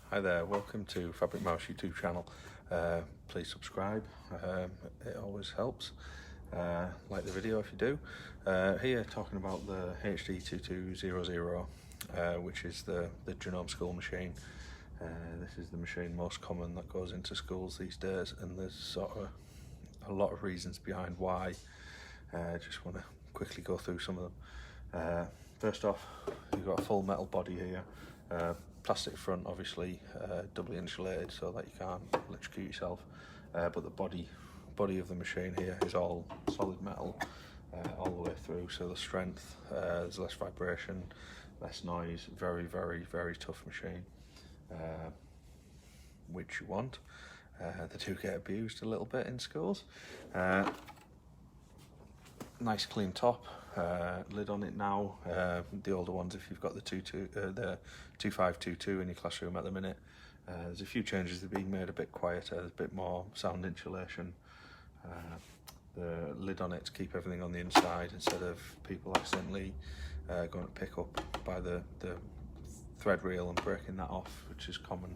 Hi there, welcome to Fabric Mouse YouTube channel. Please subscribe, it always helps. Like the video if you do. Here talking about the HD2200, which is the Janome school machine. This is the machine most common that goes into schools these days, and there's sort of a lot of reasons behind why. Just want to quickly go through some of them. First off, you've got a full metal body here. Plastic front, obviously, doubly insulated so that you can't electrocute yourself, but the body of the machine here is all solid metal all the way through, so the strength, there's less vibration, less noise. Very tough machine, which you want. They do get abused a little bit in schools. Nice clean top, lid on it now. The older ones, if you've got the 2522 in your classroom at the minute, there's a few changes that are being made a bit quieter. There's a bit more sound insulation. The lid on it to keep everything on the inside instead of people accidentally going to pick up by the thread reel and breaking that off, which is common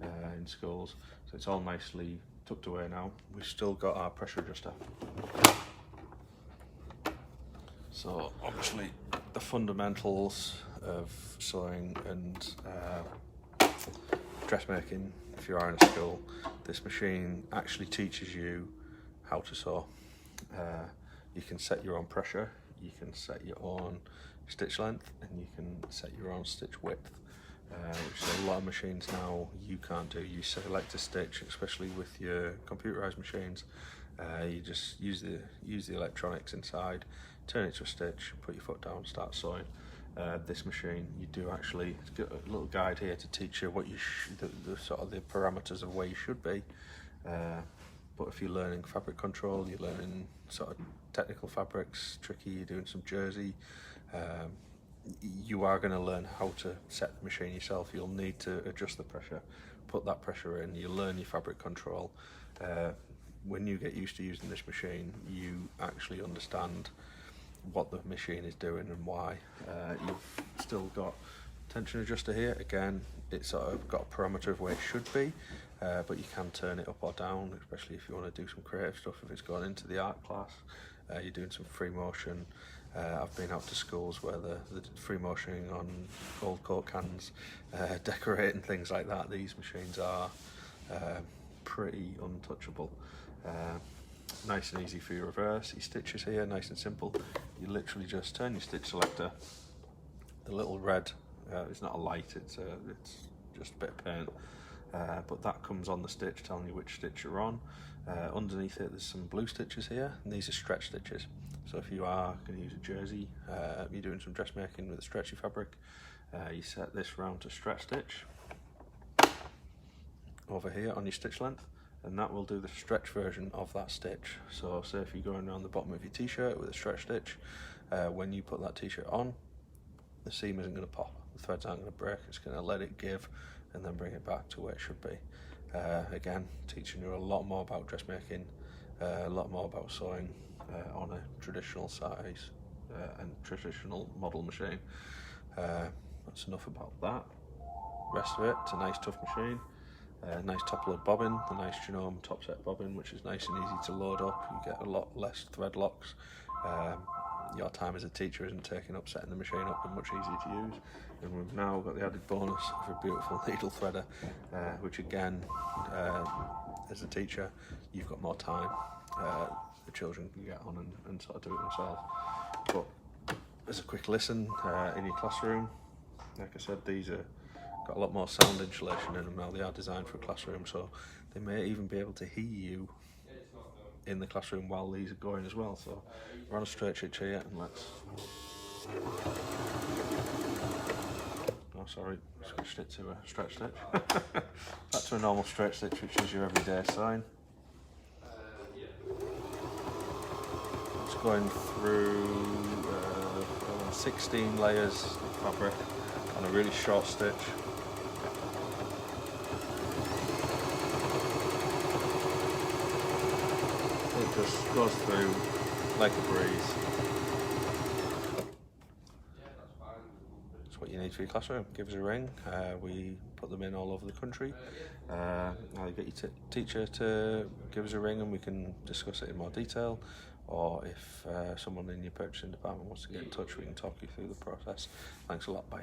in schools. So it's all nicely tucked away now. We've still got our pressure adjuster. So obviously the fundamentals of sewing and dressmaking, if you are in a school, this machine actually teaches you how to sew. You can set your own pressure, you can set your own stitch length, and you can set your own stitch width, which a lot of machines now you can't do. You select a stitch, especially with your computerized machines. You just use the electronics inside, turn it to a stitch, put your foot down, start sewing. This machine, you do actually get a little guide here to teach you what you the sort of the parameters of where you should be. But if you're learning fabric control, you're learning sort of technical fabrics, tricky, you're doing some jersey, you are going to learn how to set the machine yourself. You'll need to adjust the pressure, put that pressure in, you learn your fabric control. When you get used to using this machine, you actually understand what the machine is doing and why. You've still got tension adjuster here. Again, it's sort of got a parameter of where it should be, but you can turn it up or down, especially if you want to do some creative stuff. If it's going into the art class, you're doing some free motion. I've been out to schools where the free motioning on old Coke cans, decorating things like that. These machines are pretty untouchable. Nice and easy for your reverse. Your stitches here, nice and simple. You literally just turn your stitch selector. The little red, it's not a light, it's just a bit of paint, but that comes on the stitch telling you which stitch you're on. Underneath it there's some blue stitches here, and these are stretch stitches. So if you are going to use a jersey, you're doing some dressmaking with a stretchy fabric, you set this round to stretch stitch over here on your stitch length, and that will do the stretch version of that stitch. So say if you're going around the bottom of your t-shirt with a stretch stitch, when you put that t-shirt on, the seam isn't going to pop, the threads aren't going to break, it's going to let it give and then bring it back to where it should be. Again, teaching you a lot more about dressmaking, a lot more about sewing on a traditional size and traditional model machine. That's enough about that. Rest of it, it's a nice tough machine. Nice top load bobbin, the nice Janome top set bobbin, which is nice and easy to load up. You get a lot less thread locks. Your time as a teacher isn't taken up setting the machine up, and much easier to use. And we've now got the added bonus of a beautiful needle threader, which again, as a teacher, you've got more time. The children can get on and sort of do it themselves. But as a quick listen in your classroom, like I said, these are got a lot more sound insulation in them now. They are designed for a classroom, so they may even be able to hear you in the classroom while these are going as well. So we're on a straight stitch here, and let's... Oh, sorry, switched it to a stretch stitch. Back to a normal straight stitch, which is your everyday sign. It's going through 16 layers of fabric on a really short stitch. It just goes through like a breeze. That's what you need for your classroom, give us a ring. We put them in all over the country. Either get your teacher to give us a ring and we can discuss it in more detail, or if someone in your purchasing department wants to get in touch, we can talk you through the process. Thanks a lot, bye.